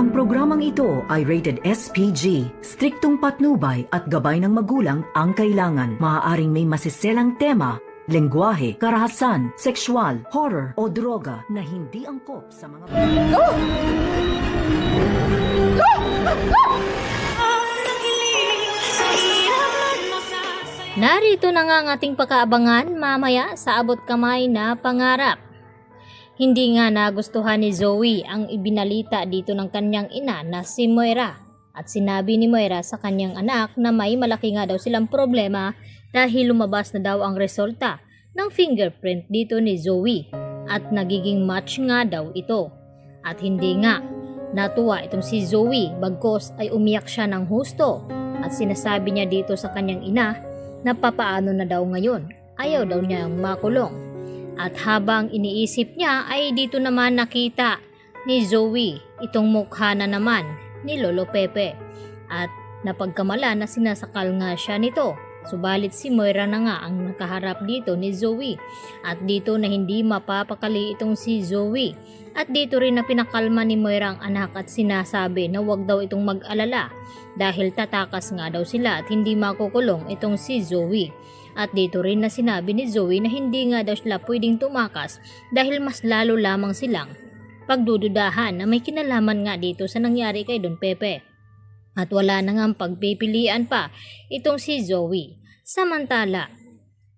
Ang programang ito ay rated SPG. Striktong patnubay at gabay ng magulang ang kailangan. Maaaring may masiselang tema, lengguwahe, karahasan, sexual, horror o droga na hindi angkop sa mga... Narito na nga ang ating pagkaabangan mamaya sa abot kamay na pangarap. Hindi nga nagustuhan ni Zoe ang ibinalita dito ng kanyang ina na si Moira. At sinabi ni Moira sa kanyang anak na may malaki nga daw silang problema dahil lumabas na daw ang resulta ng fingerprint dito ni Zoe. At nagiging match nga daw ito. At hindi nga natuwa itong si Zoe bagkos ay umiyak siya ng husto. At sinasabi niya dito sa kanyang ina na papaano na daw ngayon. Ayaw daw niyang makulong. At habang iniisip niya ay dito naman nakita ni Zoe itong mukha na naman ni Lolo Pepe. At napagkamala na sinasakal nga siya nito. Subalit si Moira na nga ang nakaharap dito ni Zoe. At dito na hindi mapapakali itong si Zoe. At dito rin na pinakalma ni Moira ang anak at sinasabi na wag daw itong mag-alala dahil tatakas nga daw sila at hindi makukulong itong si Zoe. At dito rin na sinabi ni Zoe na hindi nga daw sila pwedeng tumakas dahil mas lalo lamang silang pagdududahan na may kinalaman nga dito sa nangyari kay Don Pepe. At wala na nga pagpipilian pa itong si Zoe. Samantala,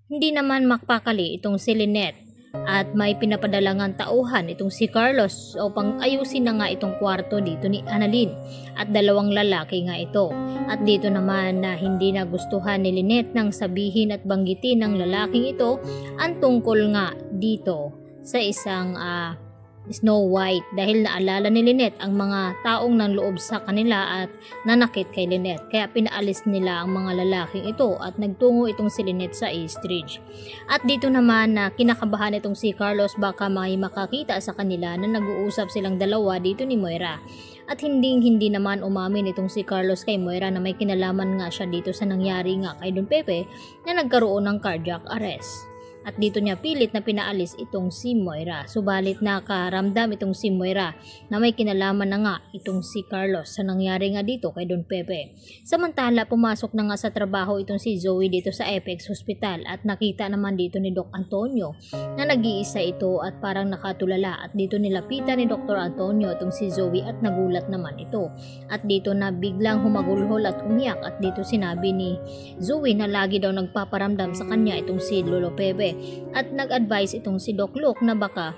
hindi naman makpakali itong si Lynette at may pinapadalangang tauhan itong si Carlos upang ayusin na nga itong kwarto dito ni Annalyn at dalawang lalaki nga ito. At dito naman na hindi nagustuhan ni Lynette nang sabihin at banggitin ng lalaking ito ang tungkol nga dito sa isang Snow White dahil naalala ni Lynette ang mga taong nanloob sa kanila at nanakit kay Lynette. Kaya pinaalis nila ang mga lalaking ito at nagtungo itong si Lynette sa East Ridge. At dito naman na kinakabahan itong si Carlos baka may makakita sa kanila na nag-uusap silang dalawa dito ni Moira. At hindi naman umamin itong si Carlos kay Moira na may kinalaman nga siya dito sa nangyari nga kay Don Pepe na nagkaroon ng cardiac arrest. At dito niya pilit na pinaalis itong si Moira. Subalit nakaramdam itong si Moira na may kinalaman na nga itong si Carlos sa nangyari nga dito kay Don Pepe. Samantala pumasok na nga sa trabaho itong si Zoe dito sa Apex Hospital at nakita naman dito ni Doc Antonio na nag-iisa ito at parang nakatulala. At dito nilapitan ni Dr. Antonio itong si Zoe at nagulat naman ito. At dito na biglang humagulhol at umiyak at dito sinabi ni Zoe na lagi daw nagpaparamdam sa kanya itong si Lolo Pepe. At nag-advise itong si Doc Luke na baka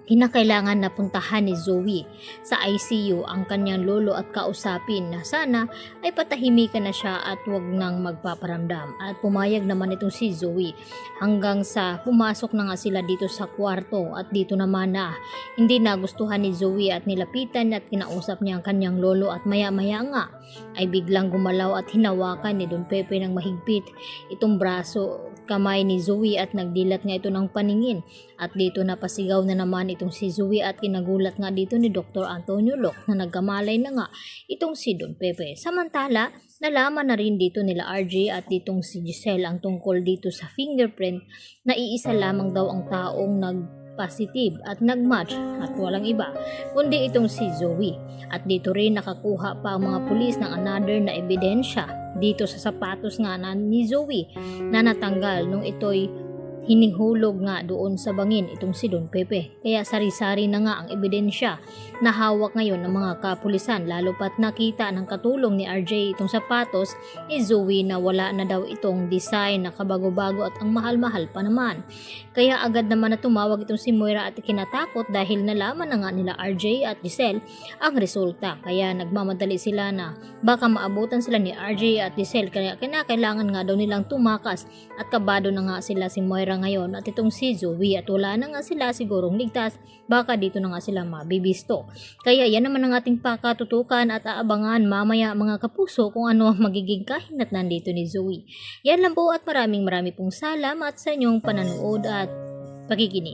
kinakailangan na puntahan ni Zoe sa ICU ang kanyang lolo at kausapin na sana ay patahimikan na siya at wag nang magpaparamdam. At pumayag naman itong si Zoe hanggang sa pumasok na nga sila dito sa kwarto. At dito naman na hindi nagustuhan ni Zoe at nilapitan at kinausap niya ang kanyang lolo at maya-maya nga ay biglang gumalaw at hinawakan ni Don Pepe ng mahigpit itong braso kamay ni Zoe at nagdilat nga ito ng paningin. At dito napasigaw na naman itong si Zoe at kinagulat nga dito ni Dr. Antonio Locke na nagkamalay na nga itong si Don Pepe. Samantala, nalaman na rin dito nila RJ at ditong si Giselle ang tungkol dito sa fingerprint na iisa lamang daw ang taong positive at nagmatch at walang iba kundi itong si Zoe. At dito rin nakakuha pa ang mga pulis ng another na ebidensya dito sa sapatos nga ni Zoe na natanggal nung ito'y hinihulog nga doon sa bangin itong si Don Pepe. Kaya sari-sari na nga ang ebidensya na hawak ngayon ng mga kapulisan, lalo pat nakita ng katulong ni RJ itong sapatos ni Zoe na wala na daw itong design na kabago-bago at ang mahal-mahal pa naman. Kaya agad naman na tumawag itong si Moira at kinatakot dahil nalaman na nga nila RJ at Giselle ang resulta. Kaya nagmamadali sila na baka maabutan sila ni RJ at Giselle, kaya kailangan nga daw nilang tumakas at kabado na nga sila si Moira ngayon at itong si Zoe at wala na nga sila sigurong ligtas, baka dito na nga sila mabibisto. Kaya yan naman ang ating pakatutukan at aabangan mamaya mga kapuso kung ano ang magiging kahinatnan dito ni Zoe. Yan lang po at maraming pong salamat sa inyong panonood at pakikinig.